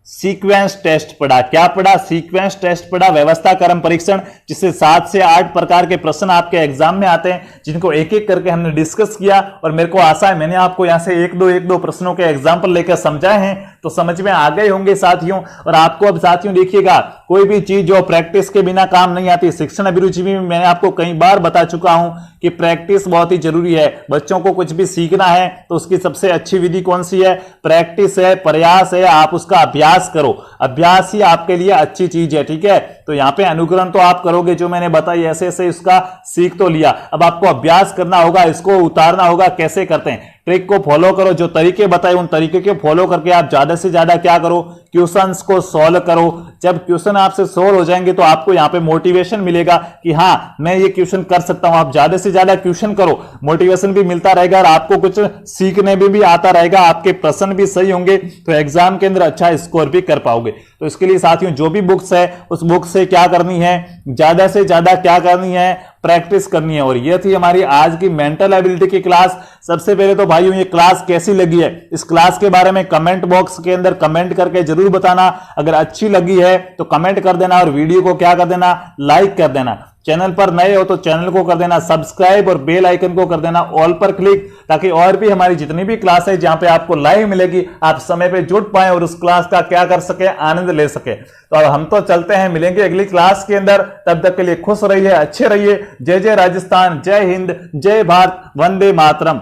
सीक्वेंस टेस्ट पढ़ा। क्या पढ़ा, सीक्वेंस टेस्ट पढ़ा, व्यवस्था क्रम परीक्षण, जिससे 7 से 8 प्रकार के प्रश्न आपके एग्जाम में आते हैं, जिनको एक एक करके हमने डिस्कस किया। और मेरे को आशा है मैंने आपको यहां से एक दो प्रश्नों के एग्जाम्पल लेकर समझाए हैं, तो समझ में आ गए होंगे साथियों। और आपको अब साथियों देखिएगा, कोई भी चीज जो प्रैक्टिस के बिना काम नहीं आती। शिक्षण अभिरुचि में मैंने आपको कई बार बता चुका हूं कि प्रैक्टिस बहुत ही जरूरी है। बच्चों को कुछ भी सीखना है तो उसकी सबसे अच्छी विधि कौन सी है, प्रैक्टिस है, प्रयास है, आप उसका अभ्यास करो। अभ्यास ही आपके लिए अच्छी चीज है, ठीक है। तो यहां पे अनुकरण तो आप करोगे, जो मैंने बताई ऐसे ऐसे इसका सीख तो लिया, अब आपको अभ्यास करना होगा, इसको उतारना होगा। कैसे करते हैं, ट्रिक को फॉलो करो, जो तरीके बताए उन तरीके को फॉलो करके आप ज्यादा से ज्यादा क्या करो, क्वेश्चंस को सॉल्व करो। जब क्वेश्चन आपसे सॉल्व हो जाएंगे तो आपको यहां पे मोटिवेशन मिलेगा कि हां मैं ये क्वेश्चन कर सकता हूं। आप ज्यादा से ज्यादा क्वेश्चन करो, मोटिवेशन भी मिलता रहेगा और आपको कुछ सीखने भी आता रहेगा, आपके प्रश्न भी सही होंगे, तो एग्जाम के अंदर अच्छा स्कोर भी कर पाओगे। तो इसके लिए साथियों जो भी बुक्स है उस बुक से क्या करनी है, ज्यादा से ज्यादा क्या करनी है, प्रैक्टिस करनी है। और ये थी हमारी आज की मेंटल एबिलिटी की क्लास। सबसे पहले तो भाइयों ये क्लास कैसी लगी है, इस क्लास के बारे में कमेंट बॉक्स के अंदर कमेंट करके जरूर बताना। अगर अच्छी लगी है तो कमेंट कर देना और वीडियो को क्या कर देना, लाइक कर देना। चैनल पर नए हो तो चैनल को कर देना सब्सक्राइब और बेल आइकन को कर देना ऑल पर क्लिक, ताकि और भी हमारी जितनी भी क्लास है जहां पे आपको लाइव मिलेगी, आप समय पे जुड़ पाए और उस क्लास का क्या कर सके, आनंद ले सके। तो अब हम तो चलते हैं, मिलेंगे अगली क्लास के अंदर। तब तक के लिए खुश रहिए, अच्छे रहिए। जय जय राजस्थान, जय हिंद, जय भारत, वंदे मातरम।